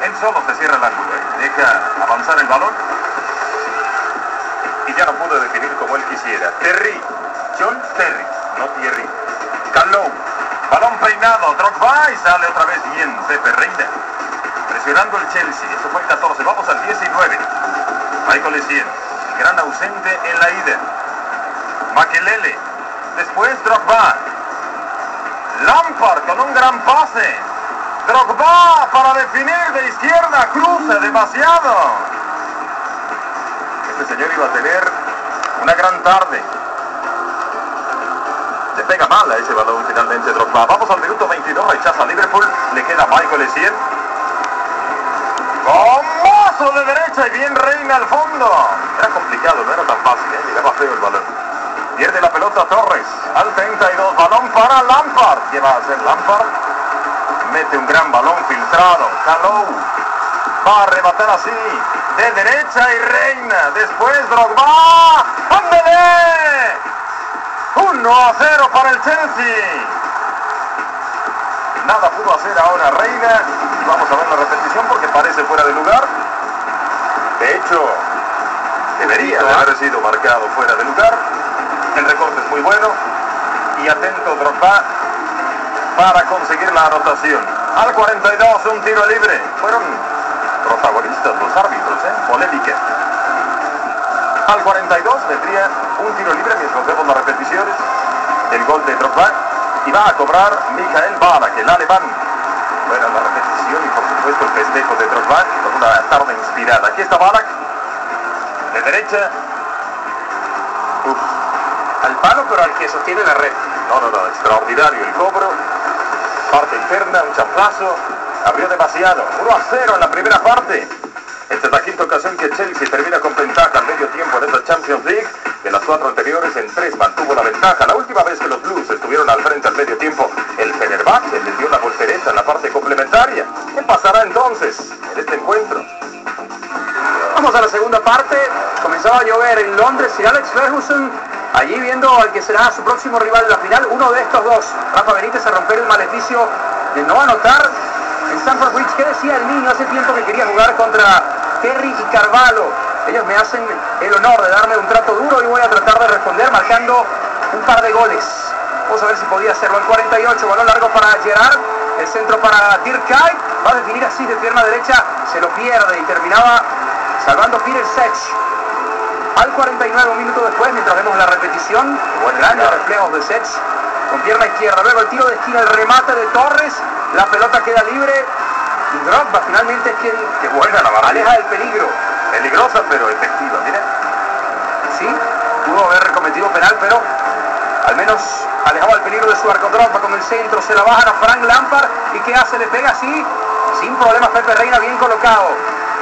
Él solo se cierra el ángulo, deja avanzar el balón y ya no pudo definir como él quisiera. Terry, John Terry, no Thierry. Calou, balón peinado, Drogba y sale otra vez bien Pepe Reina. Presionando el Chelsea, esto fue el 14, vamos al 19. Michael Essien, gran ausente en la ida. Makelele, después Drogba. Lampard con un gran pase. Drogba para definir de izquierda, cruza demasiado. Este señor iba a tener una gran tarde. Le pega mal a ese balón finalmente Drogba. Vamos al minuto 22, rechaza a Liverpool, le queda Michael Essien. ¡Gomazo de derecha y bien Reina al fondo! Era complicado, no era tan fácil, llegaba feo el balón. Pierde la pelota Torres, al 32, balón para Lampard. ¿Qué va a hacer Lampard? Mete un gran balón filtrado, Calou. Va a rematar así, de derecha y Reina. Después Drogba. ¡Ándale! 1-0 para el Chelsea. Nada pudo hacer ahora Reina. Y vamos a ver la repetición porque parece fuera de lugar. De hecho, debería haber sido marcado fuera de lugar. El recorte es muy bueno. Y atento Drogba para conseguir la anotación. Al 42, un tiro libre. Fueron protagonistas los árbitros, polémica. Al 42 vendría un tiro libre mientras vemos las repeticiones del gol de Drogba. Y va a cobrar Michael Ballack, el alemán. Bueno, la repetición y por supuesto el festejo de Drogba con una tarde inspirada. Aquí está Ballack, de derecha. Al palo, pero al que sostiene la red. No, extraordinario el cobro. Parte interna, un chaplazo. Abrió demasiado. 1-0 en la primera parte. Esta es la quinta ocasión que Chelsea termina con ventaja al medio tiempo en esta Champions League. De las 4 anteriores, en 3 mantuvo la ventaja. La última vez que los Blues estuvieron al frente al medio tiempo, el Fenerbahce les dio una voltereta en la parte complementaria. ¿Qué pasará entonces en este encuentro? Vamos a la segunda parte. Comenzaba a llover en Londres y Alex Ferguson allí viendo al que será su próximo rival en la final. Uno de estos dos, Rafa Benítez, a romper el maleficio de no anotar en Stamford Bridge. ¿Qué decía el niño hace tiempo que quería jugar contra Terry y Carvalho? Ellos me hacen el honor de darme un trato duro y voy a tratar de responder marcando un par de goles. Vamos a ver si podía hacerlo. El 48, balón largo para Gerrard, el centro para Dirk Kuyt, va a definir así de pierna derecha, se lo pierde y terminaba salvando Peter Sech. Al 49, un minuto después, mientras vemos la repetición, grandes reflejos de Sech con pierna izquierda. Luego el tiro de esquina, el remate de Torres, la pelota queda libre y Drogba finalmente es quien Qué buena la barra. aleja del peligro. Peligrosa pero efectiva, mira. Sí, pudo haber cometido penal, pero al menos alejaba el peligro de su arco. Drogba con el centro, se la bajan a Frank Lampard. ¿Y qué hace? Le pega así, sin problemas Pepe Reina, bien colocado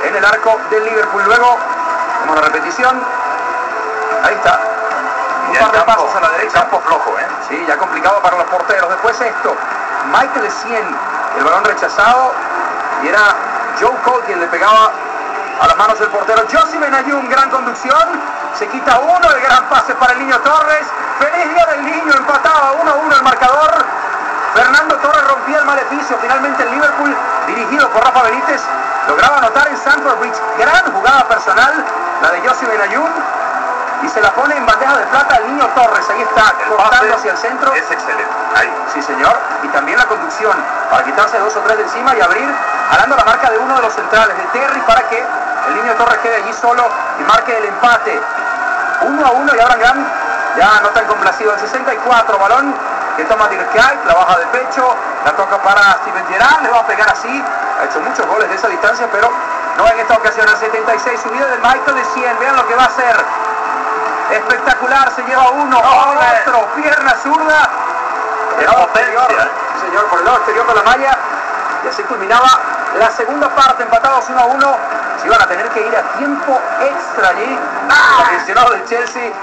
en el arco del Liverpool. Luego, como la repetición, ahí está. Un par de pasos a la derecha. Campo flojo, Sí, ya complicado para los porteros. Después esto, Michael Essien, el balón rechazado, y era Joe Cole quien le pegaba a las manos del portero. Josie Benayoun, gran conducción, se quita uno, el gran pase para el niño Torres. Feliz día del niño, empataba 1-1 el marcador. Fernando Torres rompía el maleficio. Finalmente el Liverpool, dirigido por Rafa Benítez, lograba anotar en Stamford Bridge. Gran jugada personal, la de Josie Benayoun, y se la pone en bandeja de plata al niño Torres. Ahí está, cortando hacia el centro. Es excelente. Ahí. Sí, señor. Y también la conducción para quitarse 2 o 3 de encima y abrir, jalando la marca de uno de los centrales, de Terry, para que el niño Torres quede allí solo y marque el empate. 1-1 y ahora Graham ya no tan complacido. El 64, balón que toma Dirk Kuyt, la baja de pecho, la toca para Steven Gerrard, le va a pegar así. Ha hecho muchos goles de esa distancia, pero no en esta ocasión. Al 76, subida del Michael Essien, vean lo que va a hacer. Espectacular, se lleva uno, otro, pierna zurda. ¡Qué potencia! Sí, señor, por el lado exterior de la malla. Y así culminaba la segunda parte, empatados 1-1. Se iban a tener que ir a tiempo extra allí. Los aficionados del Chelsea.